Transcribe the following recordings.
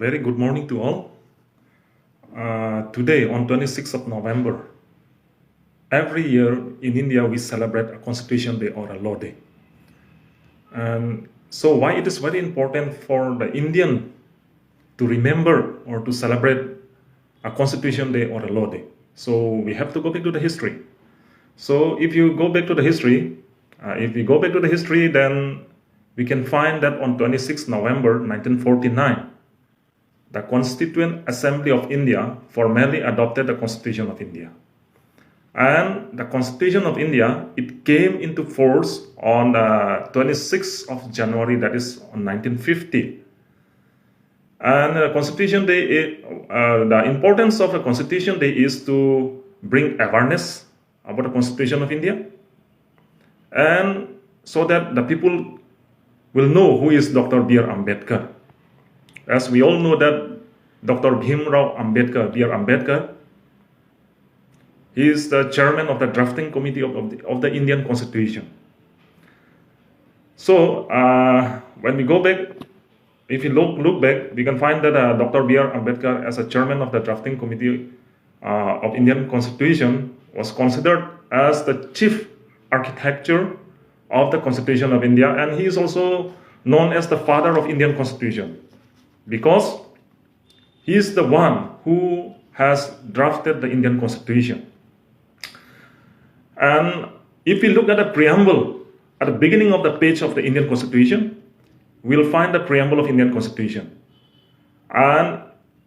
very good morning to all. Today, on 26th of November, every year in India we celebrate a Constitution Day or a Law Day. And so why it is very important for the Indian to remember or to celebrate a Constitution Day or a Law Day? So we have to go back to the history. So if you go back to the history, then we can find that on 26 November 1949, the Constituent Assembly of India formally adopted the Constitution of India. And the Constitution of India, it came into force on the 26th of January, that is on 1950. And Constitution Day, the importance of the Constitution Day is to bring awareness about the Constitution of India, and so that the people will know who is Dr. B.R. Ambedkar. As we all know that Dr. Bhimrao Ambedkar, B.R. Ambedkar, he is the chairman of the drafting committee of the Indian Constitution. So when we go back, if you look back, we can find that Dr. B.R. Ambedkar, as a chairman of the drafting committee of Indian Constitution, was considered as the chief architecture of the Constitution of India, and he is also known as the father of Indian Constitution, because he is the one who has drafted the Indian Constitution. And if we look at the preamble at the beginning of the page of the Indian Constitution, we'll find the preamble of Indian Constitution. And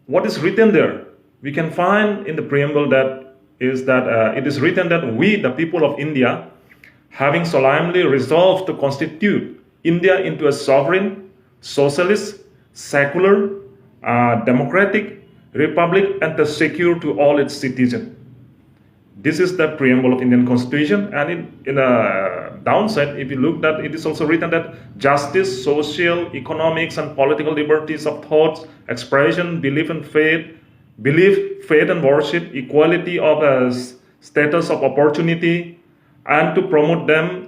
what is written there, we can find in the preamble that it is written that we, the people of India, having solemnly resolved to constitute India into a sovereign, socialist, secular, democratic republic, and secure to all its citizens. This is the preamble of Indian Constitution, and in a downside, if you look at it, is also written that justice, social, economics, and political liberties of thoughts, expression, belief, faith and worship, equality of status of opportunity, and to promote them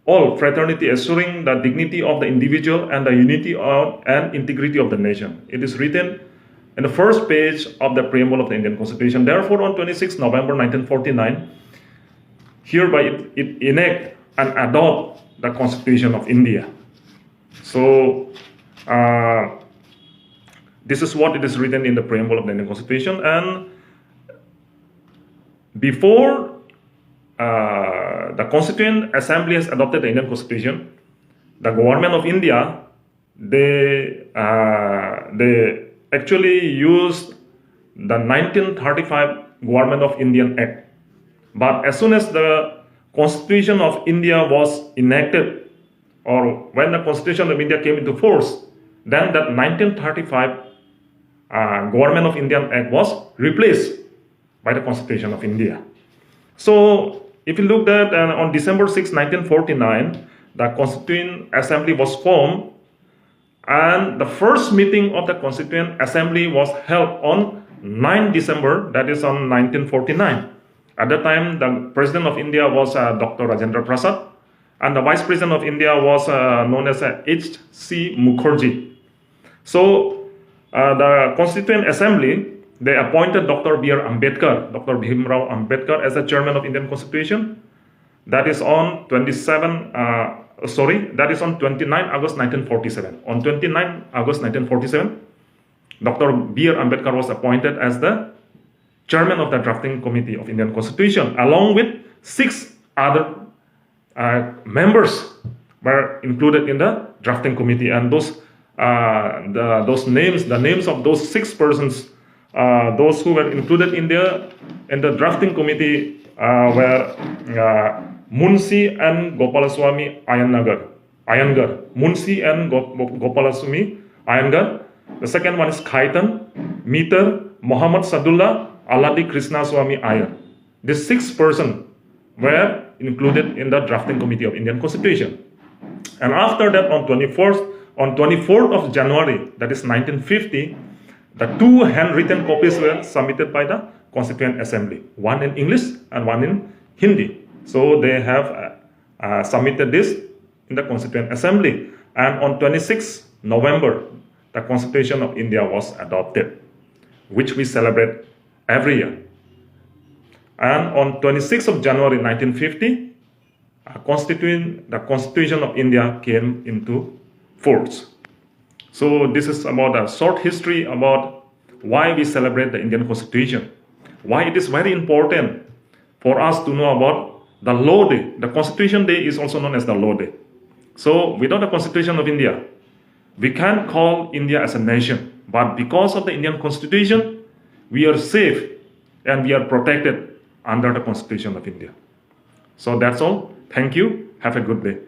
all, fraternity, assuring the dignity of the individual and the unity and integrity of the nation. It is written in the first page of the preamble of the Indian Constitution. Therefore, on 26 November 1949, hereby it enact and adopt the Constitution of India. So, this is what it is written in the preamble of the Indian Constitution. And before the Constituent Assembly has adopted the Indian Constitution, the government of India, they actually used the 1935 Government of Indian Act. But as soon as the Constitution of India was enacted, or when the Constitution of India came into force, then that 1935 Government of Indian Act was replaced by the Constitution of India. So if you look at on December 6, 1949, the Constituent Assembly was formed, and the first meeting of the Constituent Assembly was held on 9 December, that is on 1949. At that time, the President of India was Dr. Rajendra Prasad, and the Vice President of India was known as H.C. Mukherjee. So the Constituent Assembly, they appointed Dr. B.R. Ambedkar, Dr. Bhimrao Ambedkar, as the chairman of Indian Constitution. That is on 29 August 1947. On 29 August 1947, Dr. B.R. Ambedkar was appointed as the chairman of the drafting committee of Indian Constitution, along with 6 other members were included in the drafting committee. And the names of those 6 persons, those who were included in the drafting committee were Munshi and Gopalaswamy Iyengar. Munshi and Gopalaswamy Iyengar. The second one is Khaitan, Meter, Muhammad Sadullah, Aladi Krishnaswamy Iyer. These 6 persons were included in the drafting committee of Indian Constitution. And after that, on 24th of January, that is 1950, the 2 handwritten copies were submitted by the Constituent Assembly, one in English and one in Hindi. So they have submitted this in the Constituent Assembly. And on 26 November the Constitution of India was adopted, which we celebrate every year. And on 26th of January 1950, the Constitution of India came into force. So this is about a short history about why we celebrate the Indian Constitution, why it is very important for us to know about the Law Day. The Constitution Day is also known as the Law Day. So without the Constitution of India, we can't call India as a nation. But because of the Indian Constitution, we are safe and we are protected under the Constitution of India. So that's all. Thank you. Have a good day.